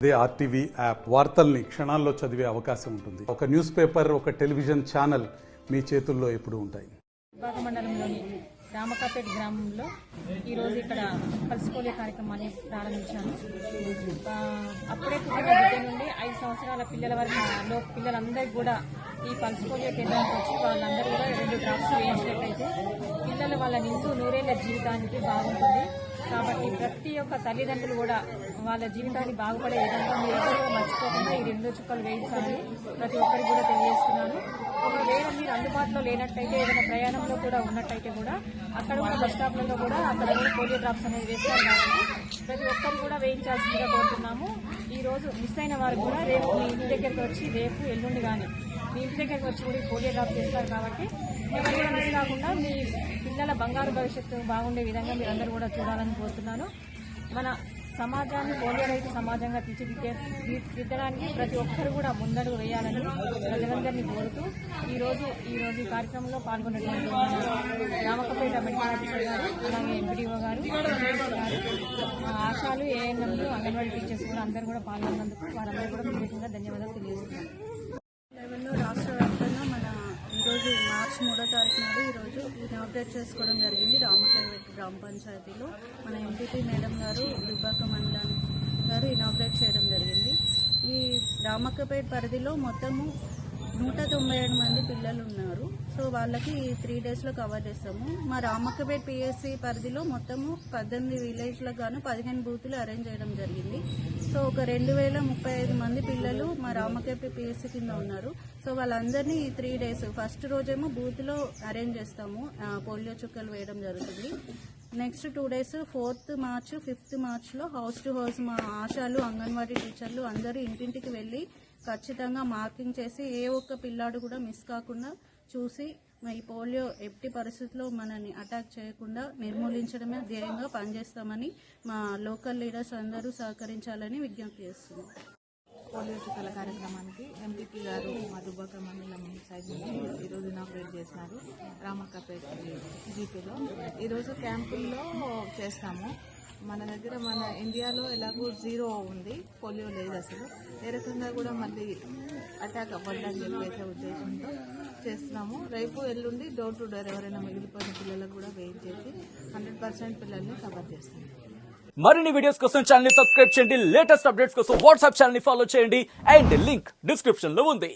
అదే RTV app వార్తల్ని క్షణాల్లో చదివే అవకాశం ఉంటుంది. ఒక న్యూస్ పేపర్, ఒక టెలివిజన్ ఛానల్ మీ చేతుల్లో ఎప్పుడూ ఉంటాయి. విభాగ మండలంలోని రామకాపేట గ్రామంలో ఈరోజు ఇక్కడ పల్స్ పోలియో కార్యక్రమాన్ని ప్రారంభించాను. అప్పుడే పుట్టిన బిడ్డ నుండి 5 సంవత్సరాల పిల్లల వరకు పిల్లలందరికీ కూడా ఈ పల్స్ పోలియో కేంద్రానికి వచ్చి వాళ్ళందరూ కూడా 2 డ్రాప్స్ వేయించినట్టయితే పిల్లలు వాళ్ళ నిండు నూరేళ్ల జీవితానికి బాగుంటుంది. కాబట్టి ప్రతి ఒక్క తల్లిదండ్రులు కూడా వాళ్ళ జీవితాన్ని బాగుపడే విధంగా మీరు ఎవరో మర్చిపోకుండా ఈ 2 చుక్కలు వేయించాలని ప్రతి ఒక్కరికి కూడా తెలియజేస్తున్నాను. ఒకవేళ మీరు అందుబాటులో లేనట్టయితే ఏదైనా ప్రయాణంలో కూడా ఉన్నట్టయితే కూడా అక్కడ ఉన్న బస్ స్టాప్లలో కూడా అక్కడ పోలియో డ్రాప్స్ అనేది వేస్తారు. కాబట్టి ప్రతి ఒక్కరు కూడా వేయించాల్సిందిగా కోరుతున్నాము. ఈ రోజు మిస్ అయిన వారు కూడా రేపు మీ ఇంటి దగ్గరికి వచ్చి రేపు ఎల్లుండి కానీ మీ ఇంటి దగ్గరికి వచ్చి కూడా పోలియో డ్రాప్స్ చేస్తారు. కాబట్టి ఎవరు కూడా మిస్ కాకుండా మీ పిల్లల బంగారు భవిష్యత్తు బాగుండే విధంగా మీరందరూ కూడా చూడాలని కోరుతున్నాను. మన సమాజాన్ని పోలియో రహిత సమాజంగా తీర్చిదిద్దడానికి ప్రతి ఒక్కరు కూడా ముందడుగు వేయాలని ప్రజలందరినీ కోరుతూ ఈరోజు ఈ కార్యక్రమంలో పాల్గొన్నటువంటి రామకపేట మెడికల్ ఆఫీసర్ గారు, అలాగే ఎంపీడీఓ గారు, ఆశాలు, ఏఎన్ఎంలు, అంగన్వాడీ టీచర్స్ కూడా అందరూ కూడా పాల్గొన్నందుకు వారందరూ కూడా ప్రత్యేకంగా ధన్యవాదాలు తెలియజేస్తున్నారు. లెవెల్లో రాష్ట్ర వ్యాప్తంగా మన ఈరోజు మార్చి 3వ తారీఖు నాడు ఈరోజు ఇనాగ్రేట్ చేసుకోవడం జరిగింది. రామకపేట గ్రామ పంచాయతీలో మన ఎంపీపీ మేడం గారు దుబ్బాక మండలం గారు ఇనాగ్రేట్ చేయడం జరిగింది. ఈ రామకపేట పరిధిలో మొత్తము 197 మంది పిల్లలు ఉన్నారు. సో వాళ్ళకి 3 డేస్లో కవర్ చేస్తాము. మా రామకపేట పిఎస్సి పరిధిలో మొత్తము 18 విలేజ్లకు గాను 15 బూతులు అరేంజ్ చేయడం జరిగింది. సో ఒక 2035 మంది పిల్లలు మా రామకపేట పిఎస్సి కింద ఉన్నారు. సో వాళ్ళందరినీ ఈ 3 డేస్ ఫస్ట్ రోజేమో బూత్లో అరేంజ్ చేస్తాము, పోలియో చుక్కలు వేయడం జరుగుతుంది. Next 2 days 4th March 5th మార్చ్లో హౌస్ టు హౌస్ మా ఆశాలు, అంగన్వాడీ టీచర్లు అందరూ ఇంటింటికి వెళ్ళి ఖచ్చితంగా మార్కింగ్ చేసి ఏ ఒక్క పిల్లాడు కూడా మిస్ కాకుండా చూసి ఈ పోలియో ఎట్టి పరిస్థితుల్లో మనని అటాక్ చేయకుండా నిర్మూలించడమే ధ్యేయంగా పనిచేస్తామని మా లోకల్ లీడర్స్ అందరూ సహకరించాలని విజ్ఞప్తి చేస్తున్నాం. పోలియో చుక్కల కార్యక్రమానికి ఎంపీపీ గారు మా దుబ్బాక మండలం సైడ్ నుంచి ఈరోజు ఇనాగ్రేట్ చేసినారు. రామకపేట జీపీలో ఈరోజు క్యాంపుల్లో చేస్తాము. మన దగ్గర మన ఇండియాలో ఎలాగో 0 ఉంది, పోలియో లేదు అసలు. ఏ రకంగా కూడా మళ్ళీ అటాక్ అవ్వద్దని చెప్పేసే ఉద్దేశంతో చేస్తున్నాము. రేపు ఎల్లుండి డోర్ టు డోర్ ఎవరైనా మిగిలిపోయిన పిల్లలకు కూడా వెయిట్ చేసి 100% పిల్లల్ని కవర్ చేస్తాము. మరిన్ని వీడియోస్ కోసం ఛానల్ ని సబ్స్క్రైబ్ చేయండి. లేటెస్ట్ అప్డేట్స్ కోసం వాట్సాప్ ఛానల్ ని ఫాలో చేయండి. అండ్ లింక్ డిస్క్రిప్షన్ లో ఉంది.